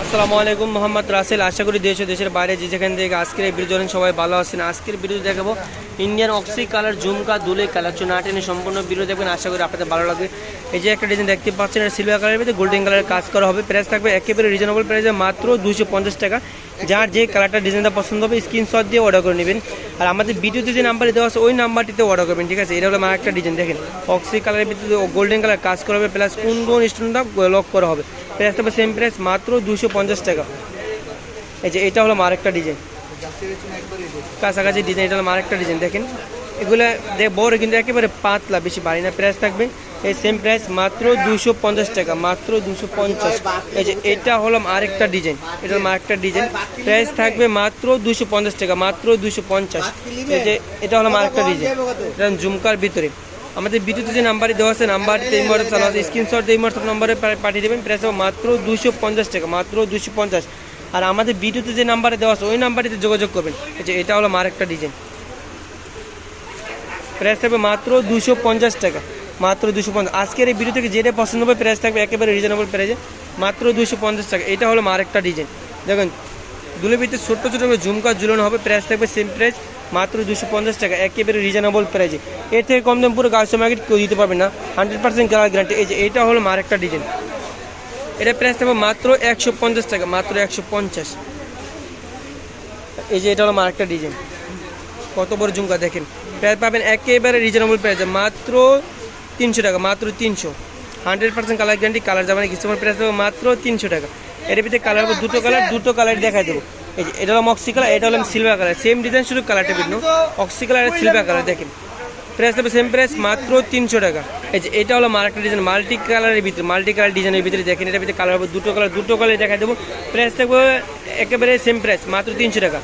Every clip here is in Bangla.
আসসালামু আলাইকুম, মোহাম্মদ রাসেল। আশা করি দেশ ও দেশের বাইরে যে যেখান থেকে আজকের এই ভিডিও সবাই ভালো আছেন। আজকের ভিডিও দেখাবো ইন্ডিয়ান অক্সি কালার ঝুমকা দুলে কালার না টেনে সম্পূর্ণ ভিডিও দেখবেন। আশা করি আপনাদের ভালো লাগবে। এই যে একটা ডিজাইন দেখতে পাচ্ছেন, এটা সিলভার কালারের ভিতরে গোল্ডেন কালারের কাজ করা হবে। প্রাইস থাকবে একেবারে রিজনেবল প্রাইসে মাত্র 250 টাকা। যার যে কালারটা ডিজাইনটা পছন্দ হবে স্ক্রিনশট দিয়ে অর্ডার করে নেবেন। আর আমাদের ভিডিওতে যে নাম্বারে দেওয়া আছে ওই নাম্বারটিতে অর্ডার করবেন, ঠিক আছে। এটা হলো আমার একটা ডিজাইন, দেখেন অক্সি কালারের ভিতরে গোল্ডেন কালার কাজ করা হবে, প্লাস কোন স্টোনটা লক করা হবে। প্রাইস থাকবে সেম প্রাইস মাত্র 250 টাকা। এই যে এটা হলো আরেকটা ডিজাইন, কাছাকাছি ডিজাইন। এটা হলো আরেকটা ডিজাইন, দেখেন এগুলো বড় কিন্তু একেবারে পাতলা, বেশি বাড়ি না। প্রাইস থাকবে এই সেম প্রাইস মাত্র 250 টাকা, মাত্র 250। এই যে এটা হলো আরেকটা ডিজাইন, এটা হলো আরেকটা ডিজাইন। প্রাইস থাকবে মাত্র 250 টাকা, মাত্র 250। এই যে এটা হলো আরেকটা ডিজাইন, এটা ঝুমকার ভিতরে। আমাদের ভিডিওতে যে নাম্বারটি দেওয়া আছে নাম্বারটিতে এই হোয়াটসঅ্যাপ চালু আছে, স্ক্রিনশট দিয়ে হোয়াটসঅ্যাপ নম্বরে পাঠিয়ে দেবেন। প্রাইস হবে মাত্র 250 টাকা, মাত্র 250। আর আমাদের ভিডিওতে যে নাম্বারে দেওয়া আছে ওই নাম্বারটিতে যোগাযোগ করবেন। এই যে এটা হলো আরেকটা ডিজাইন, প্রাইস থাকবে মাত্র 250 টাকা, মাত্র 250। আজকের এই ভিডিও থেকে যেটা পছন্দ হবে প্রাইস থাকবে একেবারে রিজনেবল প্রাইসে মাত্র 250 টাকা। এটা হলো আরেকটা ডিজাইন, দেখেন দুলের ভিতরে ছোট্ট ছোটো ঝুমকা ঝুলানো হবে। প্রাইস থাকবে সেম প্রাইস মাত্র 250 টাকা, একেবারে রিজনেবল প্রাইসে। এর থেকে কম দাম পুরো গার্লস মার্কেট কেউ দিতে পারবে না, 100% কালার গ্যারান্টি। এই যে এটা হলো আরেকটা ডিজাইন, এটা প্রাইস থাকবে মাত্র 150 টাকা, মাত্র 150। এই যে এটা হলো আরেকটা ডিজাইন, কত বড় ঝুমকা দেখেন। প্রাইস পাবেন একেবারে রিজনেবল প্রাইসে মাত্র 300 টাকা, মাত্র 300। 100% কালার গ্যারান্টি, কালার যাবে না কিছু। প্রাইস পাবে মাত্র 300 টাকা। এর ভিতরে কালার হবে দুটো কালার দেখাই দেবো। এই যে এটা হলো অক্সি কালার, এটা হলো সিলভার কালার, সেম ডিজাইন শুধু কালারটা ভিন্ন। অক্সি কালার আর সিলভার কালার দেখেন। প্রাইস হবে সেম প্রাইস মাত্র 300 টাকা। এই যে এটা হলো আরেকটা ডিজাইন মাল্টি কালারের ভিতরে, মাল্টি কালার ডিজাইনের ভিতরে দেখেন। এটার ভিতরে কালার হবে দুটো কালার দেখাই দেবো। প্রাইস থাকবে একেবারে সেম প্রাইস মাত্র 300 টাকা,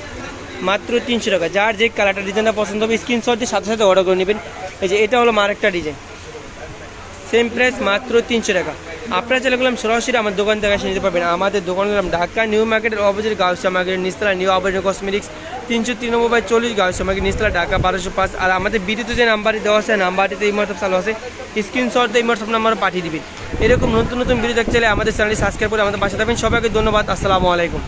মাত্র 300 টাকা। যার যে কালারটা ডিজাইনটা পছন্দ হবে স্ক্রিনশট দিয়ে সাথে সাথে অর্ডার করে নেবেন। এই যে এটা হলো আরেকটা ডিজাইন, সেম প্রাইস মাত্র 300 টাকা। আপনারা চাইলে গেলাম সরাসরি আমার দোকান থেকে এসে নিতে পারবেন। আমাদের দোকান গেলাম ঢাকা নিউ মার্কেটের অপোজিট গাউসিয়া মার্কেটের নিচতলা, নিউ আবরণ কসমেটিক্স 393/40 গাউসিয়া মার্কেট নিচতলা, ঢাকা 1205। আর আমাদের ভিডিওতে যে নাম্বারটি দেওয়া আছে নাম্বারটিতে এই হোয়াটসঅ্যাপ চালু আছে, স্ক্রিনশট দিয়ে হোয়াটসঅ্যাপ নাম্বার পাঠিয়ে দিবেন। এরকম নতুন নতুন ভিডিও দেখতে চাইলে আমাদের চ্যানেলটি সাবস্ক্রাইব করে আমাদের পাশে থাকবেন। সবাইকে ধন্যবাদ। আসসালামু আলাইকুম।